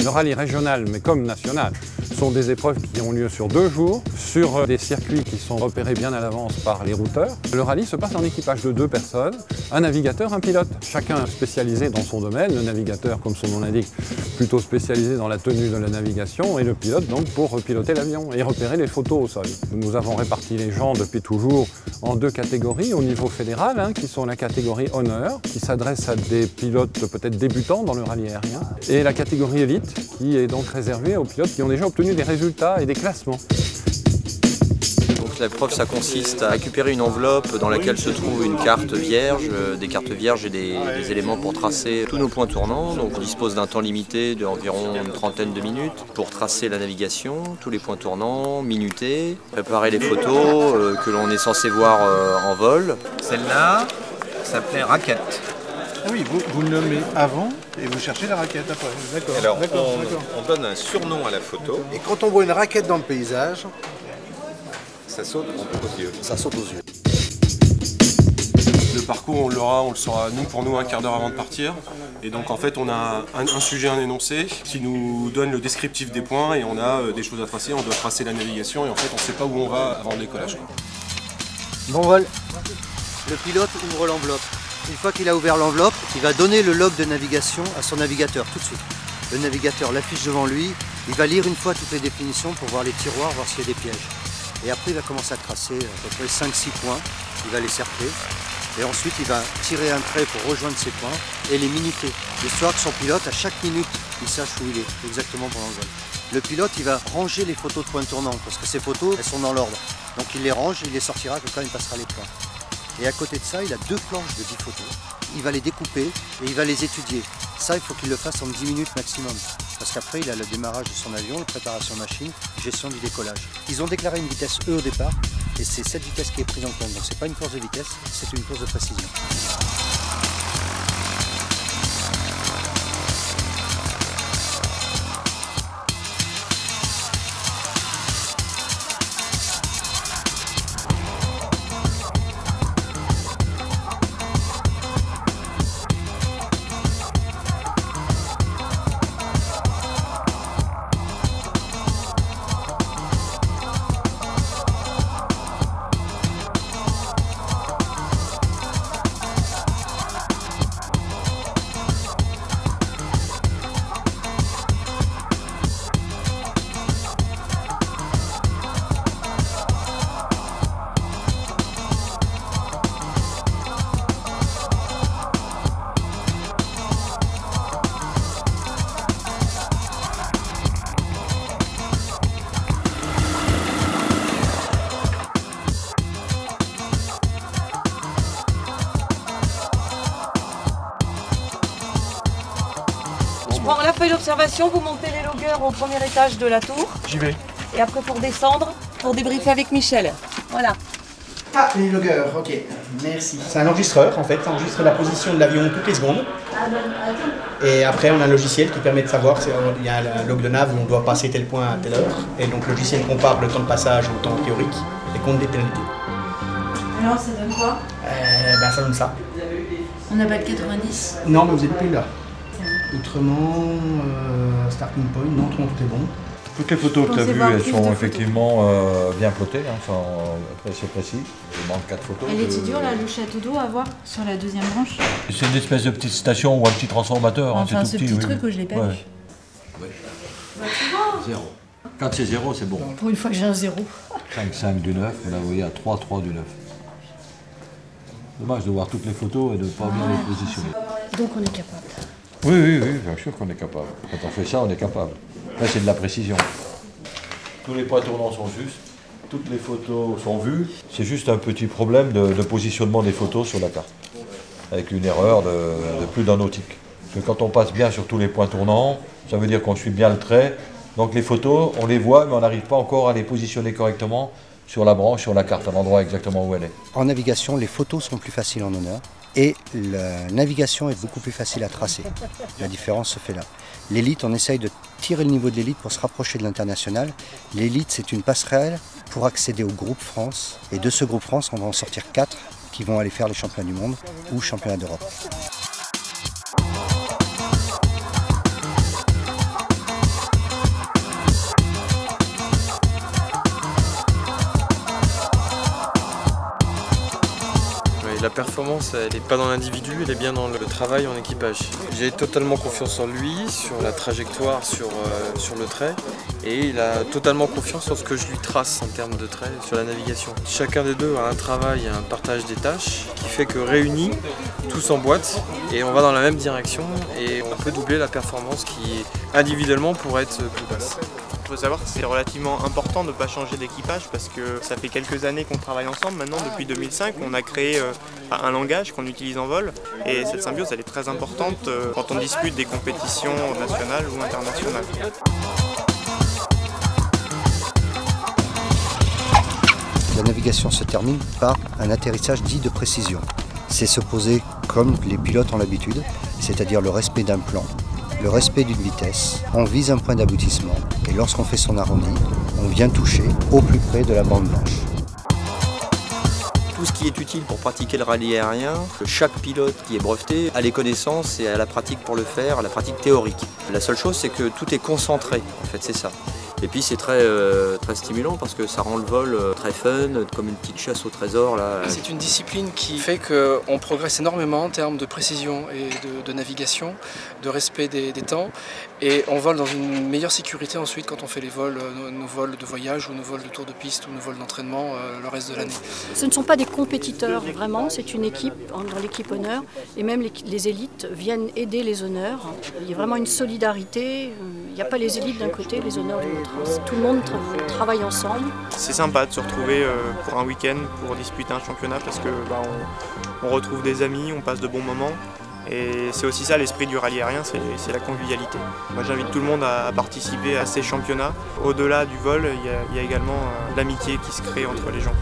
Le rallye régional, mais comme national, sont des épreuves qui ont lieu sur 2 jours, sur des circuits qui sont repérés bien à l'avance par les routeurs. Le rallye se passe en équipage de 2 personnes, un navigateur, un pilote. Chacun spécialisé dans son domaine, le navigateur, comme son nom l'indique, plutôt spécialisé dans la tenue de la navigation, et le pilote donc pour piloter l'avion et repérer les photos au sol. Nous avons réparti les gens depuis toujours en 2 catégories au niveau fédéral, qui sont la catégorie honneur, qui s'adresse à des pilotes peut-être débutants dans le rallye aérien, et la catégorie élite, qui est donc réservée aux pilotes qui ont déjà obtenu des résultats et des classements. L'épreuve, ça consiste à récupérer une enveloppe dans laquelle se trouve une carte vierge, des cartes vierges et des éléments pour tracer tous nos points tournants. Donc on dispose d'un temps limité d'environ une trentaine de minutes pour tracer la navigation, tous les points tournants, minuter, préparer les photos que l'on est censé voir en vol. Celle-là s'appelait raquette. Ah oui, vous le nommez avant et vous cherchez la raquette après. D'accord. Alors on donne un surnom à la photo. Et quand on voit une raquette dans le paysage, ça saute aux yeux. ça saute aux yeux. Le parcours, on le saura pour nous un quart d'heure avant de partir. Et donc en fait, on a un sujet, un énoncé qui nous donne le descriptif des points et on a des choses à tracer. On doit tracer la navigation et en fait, on ne sait pas où on va avant le décollage. Bon vol. Le pilote ouvre l'enveloppe. Une fois qu'il a ouvert l'enveloppe, il va donner le log de navigation à son navigateur tout de suite. Le navigateur l'affiche devant lui, il va lire une fois toutes les définitions pour voir les tiroirs, voir s'il y a des pièges. Et après, il va commencer à tracer à peu près 5-6 points, il va les cercler. Et ensuite, il va tirer un trait pour rejoindre ces points et les minuter. L'histoire que son pilote, à chaque minute, il sache où il est exactement pendant le vol. Le pilote, il va ranger les photos de points tournants parce que ces photos, elles sont dans l'ordre. Donc il les range et il les sortira quand il passera les points. Et à côté de ça, il a 2 planches de 10 photos. Il va les découper et il va les étudier. Ça, il faut qu'il le fasse en 10 minutes maximum. Parce qu'après, il a le démarrage de son avion, la préparation machine, gestion du décollage. Ils ont déclaré une vitesse E au départ, et c'est cette vitesse qui est prise en compte. Donc c'est pas une course de vitesse, c'est une course de précision. Je prends la feuille d'observation, vous montez les loggers au premier étage de la tour. J'y vais. Et après pour descendre, pour débriefer avec Michel. Voilà. Ah, les loggers, ok, merci. C'est un enregistreur en fait, ça enregistre la position de l'avion toutes les secondes. Et après on a un logiciel qui permet de savoir, il y a un log de nav où on doit passer tel point à telle heure. Et donc le logiciel compare le temps de passage au temps théorique et compte des pénalités. Alors ça donne quoi? Ça donne ça. On n'a pas de 90? Non, mais vous n'êtes plus là. Autrement, starting point, non, autrement tout est bon. Toutes les photos que tu as vues, elles sont effectivement bien plotées, c'est précis. Il manque 4 photos. Elle est dure là, le château d'eau à voir sur la deuxième branche? C'est une espèce de petite station ou un petit transformateur. Enfin, c'est ce tout petit oui. truc que je l'ai pas vu. Ouais. 0. Quand c'est 0, c'est bon. Pour une fois que j'ai un 0. 5 du 9, vous la voyez à 3 du 9. Dommage de voir toutes les photos et de ne pas bien les positionner. Donc on est capable. Oui, bien sûr qu'on est capable. Quand on fait ça, on est capable. Là, c'est de la précision. Tous les points tournants sont justes, toutes les photos sont vues. C'est juste un petit problème de positionnement des photos sur la carte, avec une erreur de plus d'un nautique. Parce que quand on passe bien sur tous les points tournants, ça veut dire qu'on suit bien le trait. Donc les photos, on les voit, mais on n'arrive pas encore à les positionner correctement sur la branche, sur la carte, à l'endroit exactement où elle est. En navigation, les photos sont plus faciles en honneur et la navigation est beaucoup plus facile à tracer. La différence se fait là. L'élite, on essaye de tirer le niveau de l'élite pour se rapprocher de l'international. L'élite, c'est une passerelle pour accéder au groupe France. Et de ce groupe France, on va en sortir 4 qui vont aller faire les championnats du monde ou championnats d'Europe. performance, elle n'est pas dans l'individu, elle est bien dans le travail en équipage. J'ai totalement confiance en lui, sur la trajectoire, sur le trait, et il a totalement confiance sur ce que je lui trace en termes de trait sur la navigation. Chacun des deux a un travail et un partage des tâches qui fait que réunis, tout s'emboîte et on va dans la même direction et on peut doubler la performance qui individuellement pourrait être plus basse. Il faut savoir que c'est relativement important de ne pas changer d'équipage parce que ça fait quelques années qu'on travaille ensemble. Maintenant, depuis 2005, on a créé un langage qu'on utilise en vol et cette symbiose elle est très importante quand on dispute des compétitions nationales ou internationales. La navigation se termine par un atterrissage dit de précision. C'est se poser comme les pilotes ont l'habitude, c'est-à-dire le respect d'un plan, le respect d'une vitesse. On vise un point d'aboutissement et lorsqu'on fait son arrondi, on vient toucher au plus près de la bande blanche. Tout ce qui est utile pour pratiquer le rallye aérien, chaque pilote qui est breveté a les connaissances et a la pratique pour le faire, la pratique théorique. La seule chose, c'est que tout est concentré, en fait, c'est ça. Et puis c'est très stimulant parce que ça rend le vol très fun, comme une petite chasse au trésor. C'est une discipline qui fait qu'on progresse énormément en termes de précision et de navigation, de respect des temps. Et on vole dans une meilleure sécurité ensuite quand on fait les vols, nos vols de voyage ou nos vols de tour de piste ou nos vols d'entraînement le reste de l'année. Ce ne sont pas des compétiteurs vraiment, c'est une équipe dans l'équipe honneur et même les élites viennent aider les honneurs. Il y a vraiment une solidarité, il n'y a pas les élites d'un côté, les honneurs de l'autre. Tout le monde travaille ensemble. C'est sympa de se retrouver pour un week-end pour disputer un championnat parce que on retrouve des amis, on passe de bons moments. Et c'est aussi ça l'esprit du rallye aérien, c'est la convivialité. Moi j'invite tout le monde à participer à ces championnats. Au-delà du vol, il y a également l'amitié qui se crée entre les gens.